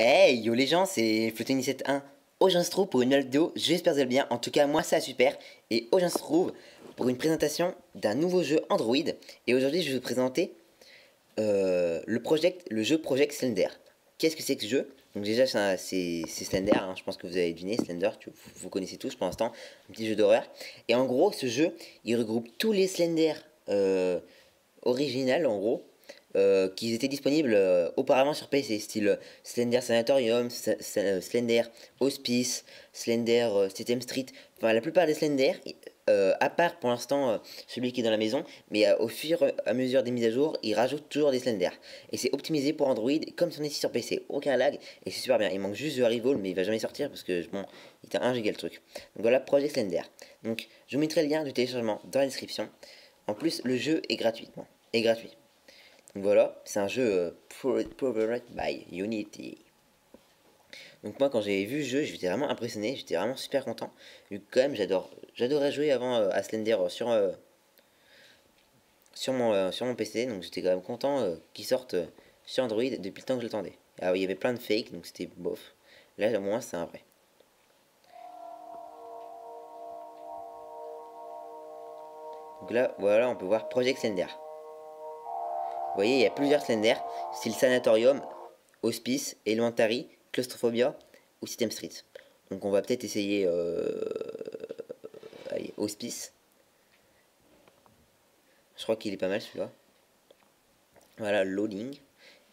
Hey yo les gens, c'est Flottoni71. Aujourd'hui on se trouve pour une nouvelle vidéo, j'espère que vous allez bien. En tout cas moi ça va super. Et aujourd'hui on se trouve pour une présentation d'un nouveau jeu Android. Et aujourd'hui je vais vous présenter le jeu Project Slender. Qu'est-ce que c'est que ce jeu? Donc déjà c'est Slender, hein, je pense que vous avez deviné, Slender, vous connaissez tous pour l'instant, un petit jeu d'horreur. Et en gros ce jeu il regroupe tous les Slender originales en gros, qui étaient disponibles auparavant sur PC, style Slender Sanatorium, Slender Hospice, Slender System Street, enfin la plupart des Slender, à part pour l'instant celui qui est dans la maison, mais au fur et à mesure des mises à jour, ils rajoutent toujours des Slender. Et c'est optimisé pour Android, comme si on était sur PC, aucun lag, et c'est super bien. Il manque juste The Arrival, mais il va jamais sortir parce que bon, il était à 1 giga le truc. Donc voilà, Project Slender. Donc je vous mettrai le lien du téléchargement dans la description. En plus, le jeu est gratuitement. Est gratuit. Donc voilà, c'est un jeu Powered by Unity. Donc moi quand j'ai vu le jeu, j'étais vraiment impressionné, j'étais vraiment super content. Vu que quand même j'adorais jouer avant à Slender sur mon PC, donc j'étais quand même content qu'il sorte sur Android depuis le temps que je l'attendais. Alors il y avait plein de fakes, donc c'était bof. Là au moins c'est un vrai. Donc là voilà, on peut voir Project Slender. Vous voyez, il y a plusieurs Slender, style Sanatorium, Hospice, Elementary, Claustrophobia ou System Street. Donc on va peut-être essayer allez, Hospice. Je crois qu'il est pas mal celui-là. Voilà, loading.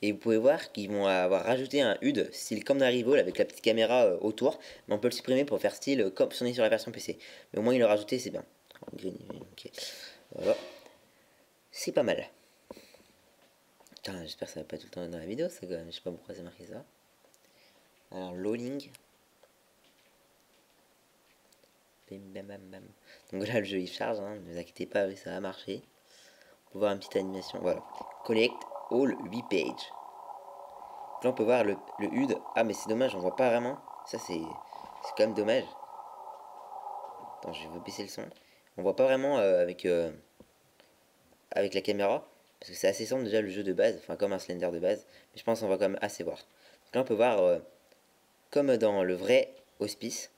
Et vous pouvez voir qu'ils vont avoir rajouté un HUD style comme dans Rival avec la petite caméra autour. Mais on peut le supprimer pour faire style comme si on est sur la version PC. Mais au moins il l'a rajouté, c'est bien. Okay. Voilà. C'est pas mal. Putain, j'espère que ça va pas tout le temps dans la vidéo, ça quand même. Je sais pas pourquoi c'est marqué ça. Alors, loading. Bim, bam, bam, bam. Donc là, le jeu il charge, hein, ne vous inquiétez pas, ça va marcher. On peut voir une petite animation, voilà. Collect all 8 pages. Là, on peut voir le HUD. Ah, mais c'est dommage, on voit pas vraiment. Ça, c'est quand même dommage. Attends, je vais baisser le son. On voit pas vraiment avec la caméra. Parce que c'est assez simple déjà le jeu de base. Enfin, comme un Slender de base. Mais je pense qu'on va quand même assez voir. Donc là, on peut voir comme dans le vrai Hospice.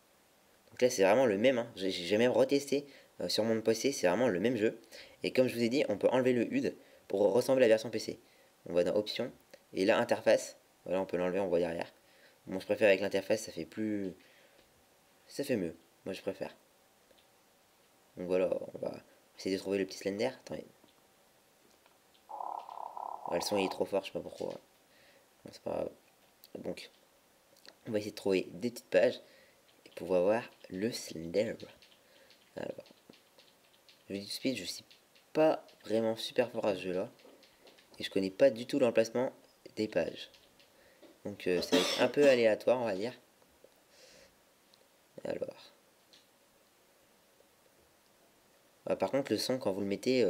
Donc là, c'est vraiment le même. Hein. J'ai même retesté sur mon PC. C'est vraiment le même jeu. Et comme je vous ai dit, on peut enlever le HUD pour ressembler à la version PC. On va dans Options. Et là, Interface. Voilà, on peut l'enlever, on voit derrière. Bon, je préfère avec l'interface, ça fait plus... Ça fait mieux. Moi, je préfère. Donc voilà, on va essayer de trouver le petit Slender. Attendez. Ouais, le son il est trop fort, je sais pas pourquoi. Bon, c'est pas grave. Donc, on va essayer de trouver des petites pages et pouvoir voir le Slender. Alors, je dis tout de suite, je suis pas vraiment super fort à ce jeu-là. Et je connais pas du tout l'emplacement des pages. Donc, ça va être un peu aléatoire, on va dire. Alors. Par contre, le son, quand vous le mettez,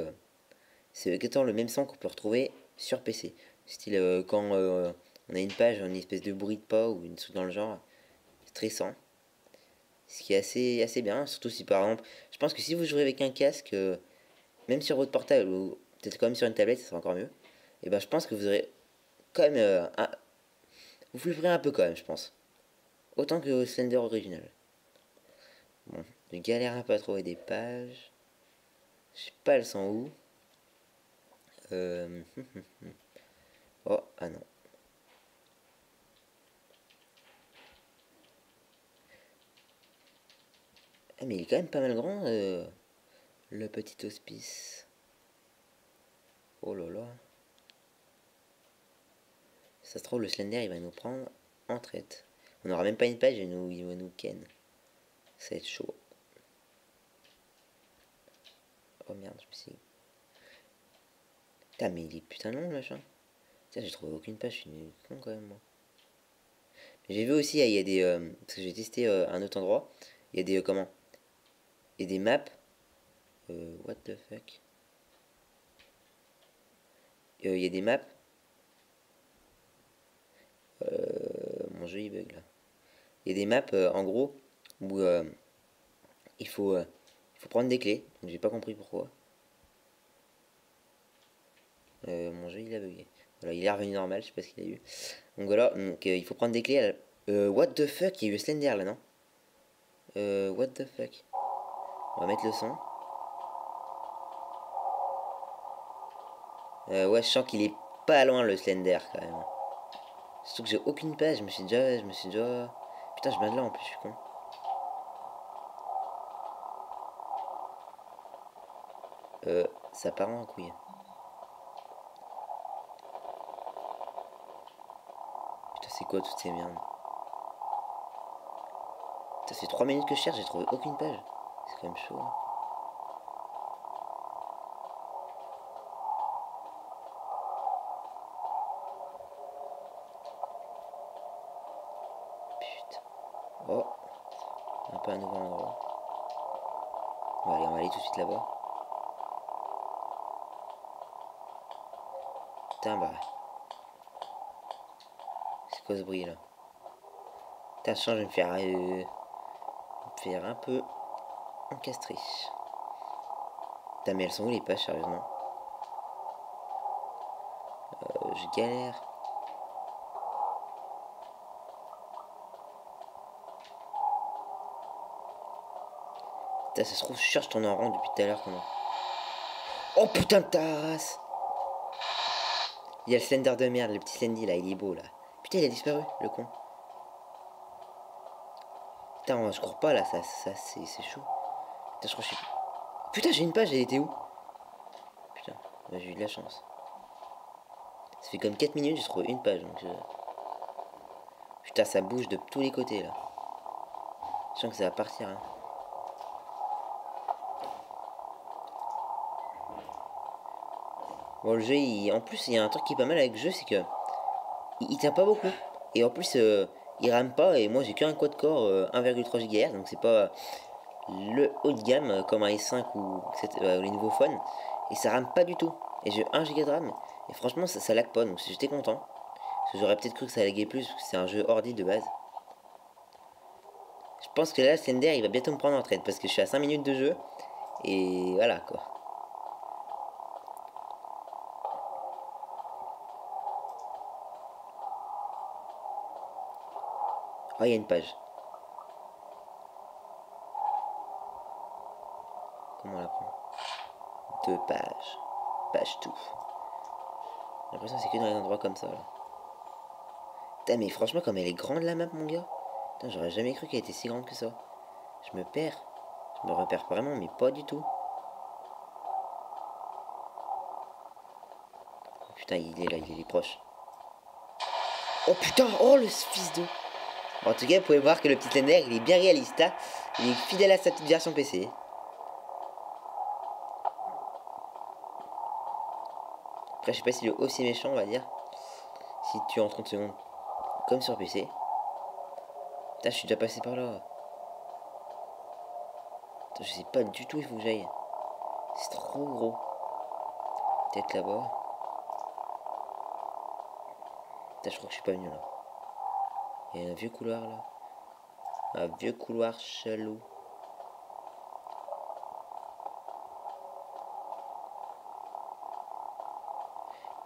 c'est exactement le même son qu'on peut retrouver sur PC. Style quand on a une page, une espèce de bruit de pas ou une truc dans le genre, stressant. Ce qui est assez bien, surtout si par exemple, je pense que si vous jouez avec un casque, même sur votre portable ou peut-être quand même sur une tablette, ça sera encore mieux. Et ben je pense que vous aurez quand même vous flipperez un peu quand même, je pense. Autant que au Slender original. Bon, je galère un peu à trouver des pages. Je sais pas, elles sont où. Euh... oh, ah non. Ah mais il est quand même pas mal grand, le petit hospice. Oh là là. Ça se trouve, le Slender, il va nous prendre en traite. On n'aura même pas une page, il va nous ken. Ça va être chaud. Oh merde, je me suis... Putain, mais il est putain long, machin. Tiens, j'ai trouvé aucune page, je suis con quand même, moi. J'ai vu aussi, il y a des... parce que j'ai testé un autre endroit. Il y a des... comment? Il y a des maps. What the fuck? Il y a des maps. Mon jeu, il bug, là. Il y a des maps, en gros, où il faut prendre des clés. Donc j'ai pas compris pourquoi. Mon jeu, il a bugué. Voilà, il est revenu normal, je sais pas ce qu'il a eu. Donc voilà, donc, il faut prendre des clés. What the fuck, il y a eu Slender là, non? What the fuck. On va mettre le son. Ouais, je sens qu'il est pas loin le Slender quand même. Surtout que j'ai aucune page, je me suis déjà. Putain, je viens de là en plus, je suis con. Ça part en couille. Putain, c'est quoi toutes ces merdes? Putain, c'est 3 minutes que je cherche, j'ai trouvé aucune page. C'est quand même chaud. Hein. Putain. Oh, un peu un nouveau endroit. Bon, allez, on va aller tout de suite là-bas. Putain, bah. C'est quoi ce bruit là? Putain, je sens que je vais me faire un peu encastrer. Putain, mais elles sont où les pages, sérieusement? Je galère. Putain, ça se trouve, je cherche ton en rond depuis tout à l'heure, comment? Oh putain de ta race! Il y a le Slender de merde, le petit Slendy là, il est beau là. Putain, il a disparu, le con. Putain, je cours pas là, ça c'est chaud. Putain, je crois que je suis. Putain, j'ai une page, elle était où? Putain, bah, j'ai eu de la chance. Ça fait comme 4 minutes, j'ai trouvé une page donc. Putain, ça bouge de tous les côtés là. Je sens que ça va partir. Hein. Bon, le jeu, en plus, il y a un truc qui est pas mal avec le jeu, c'est que il tient pas beaucoup. Et en plus, il rame pas. Et moi, j'ai qu'un quad-core 1,3 GHz, donc c'est pas le haut de gamme comme un S5 ou les nouveaux phones. Et ça rame pas du tout. Et j'ai 1 Go de RAM. Et franchement, ça lag pas, donc j'étais content. Parce que j'aurais peut-être cru que ça laguait plus, parce que c'est un jeu ordi de base. Je pense que là, Slender, il va bientôt me prendre en retraite, parce que je suis à 5 minutes de jeu. Et voilà, quoi. Oh, il y a une page. Comment on la prend? 2 pages. Page tout. J'ai l'impression que c'est que dans les endroits comme ça, là. Putain, mais franchement, comme elle est grande la map, mon gars. Putain, j'aurais jamais cru qu'elle était si grande que ça. Je me perds. Je me repère vraiment, mais pas du tout. Oh, putain, il est là, il est proche. Oh putain, oh le fils de. Bon, en tout cas, vous pouvez voir que le petit Slender, il est bien réaliste. Hein. Il est fidèle à sa petite version PC. Après, je sais pas s'il est aussi méchant, on va dire. Si tu es en 30 secondes, comme sur PC. Putain, je suis déjà passé par là. Putain, je sais pas du tout où il faut que j'aille. C'est trop gros. Peut-être là-bas. Putain, je crois que je suis pas venu là. Il y a un vieux couloir là. Un vieux couloir chelou.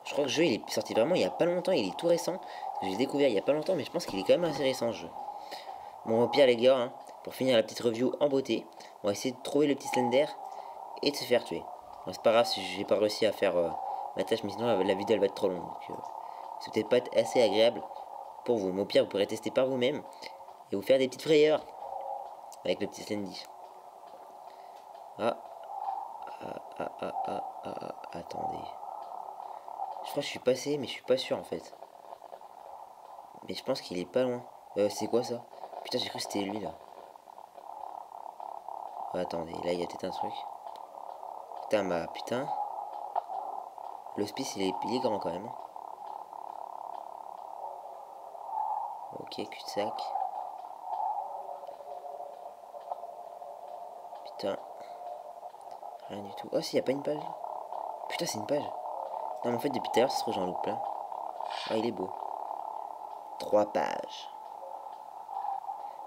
Je crois que le jeu il est sorti vraiment il y a pas longtemps, il est tout récent. J'ai découvert il y a pas longtemps, mais je pense qu'il est quand même assez récent ce jeu. Bon, au pire, les gars, hein, pour finir la petite review en beauté, on va essayer de trouver le petit Slender et de se faire tuer. Bon, c'est pas grave si j'ai pas réussi à faire ma tâche, mais sinon la vidéo elle va être trop longue. Donc, c'est peut-être pas être assez agréable pour vous. Mais au pire, vous pourrez tester par vous-même et vous faire des petites frayeurs avec le petit Slendy. Ah, attendez. Je crois que je suis passé, mais je suis pas sûr en fait. Mais je pense qu'il est pas loin. C'est quoi ça? Putain, j'ai cru que c'était lui là. Attendez, là il y a peut-être un truc. Putain, bah putain. L'hospice il est grand quand même. Ok, cul-de-sac. Putain. Rien du tout. Oh, si, y a pas une page. Putain, c'est une page. Non, mais en fait, depuis tout à l'heure, ça se trouve, j'en loupe plein. Ah, il est beau. 3 pages.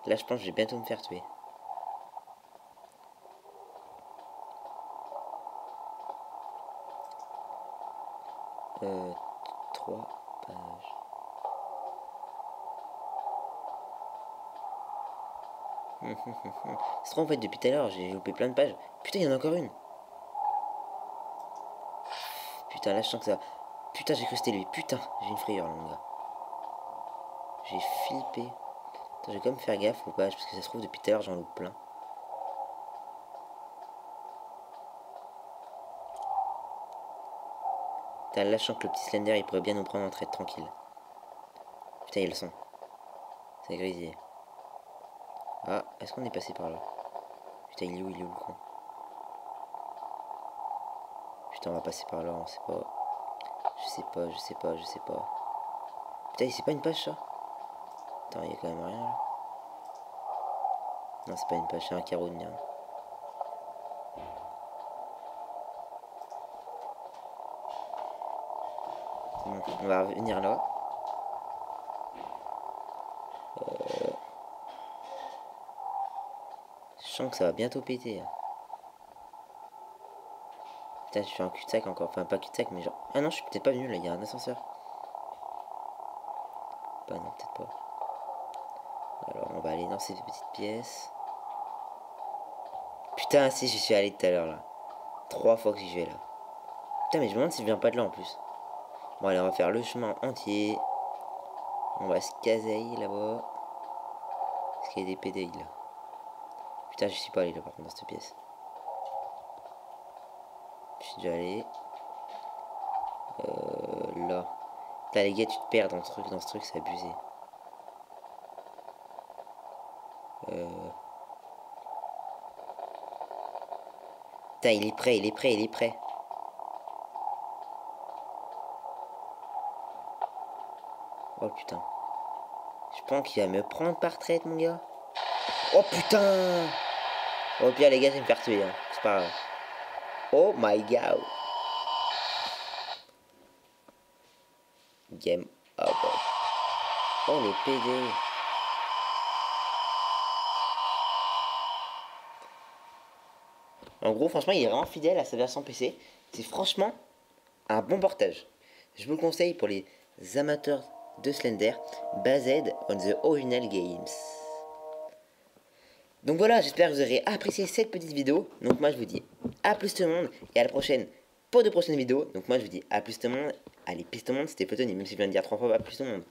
Là, je pense que je vais bientôt me faire tuer. 3 pages. C'est trop en fait depuis tout à l'heure, j'ai loupé plein de pages. Putain, il y en a encore une. Putain, là je sens que ça... Putain, j'ai cru que c'était lui. Putain, j'ai une frayeur là, mon gars. J'ai flippé. Attends, je vais quand même faire gaffe aux pages parce que ça se trouve depuis tout à l'heure j'en loupe plein. Putain, là je sens que le petit Slender il pourrait bien nous prendre en traite tranquille. Putain, ils le sont. C'est grisier. Ah, est-ce qu'on est passé par là? Putain, il est où le con? Putain, on va passer par là, on sait pas. Je sais pas. Putain, c'est pas une page ça? Attends, il y a quand même rien là. Non, c'est pas une page, c'est un carreau de merde. Bon, on va revenir là. Je sens que ça va bientôt péter. Putain, je fais un cul-de-sac encore. Enfin, pas cul-de-sac, mais genre... Ah non, je suis peut-être pas venu là, il y a un ascenseur. Bah non, peut-être pas. Alors, on va aller dans ces petites pièces. Putain, si, j'y suis allé tout à l'heure là. 3 fois que j'y vais là. Putain, mais je me demande si je viens pas de là en plus. Bon, allez, on va faire le chemin entier. On va se caser là-bas. Est-ce qu'il y a des PDI là? Putain, je suis pas allé là par contre dans cette pièce. Je suis déjà allé. Là. Putain, les gars, tu te perds dans ce truc, c'est abusé. Putain, il est prêt. Oh putain. Je pense qu'il va me prendre par traite, mon gars. Oh putain. Oh pire, les gars, je vais me faire tuer. Hein. C'est pas grave. Oh my god. Game over. Oh le PD. En gros, franchement, il est vraiment fidèle à sa version PC. C'est franchement un bon portage. Je vous le conseille pour les amateurs de Slender, based on the original games. Donc voilà, j'espère que vous aurez apprécié cette petite vidéo. Donc moi je vous dis à plus tout le monde et à la prochaine pour de prochaines vidéos. Donc moi je vous dis à plus tout le monde. Allez, peace tout le monde, c'était Photony, même si je viens de dire 3 fois à plus tout le monde.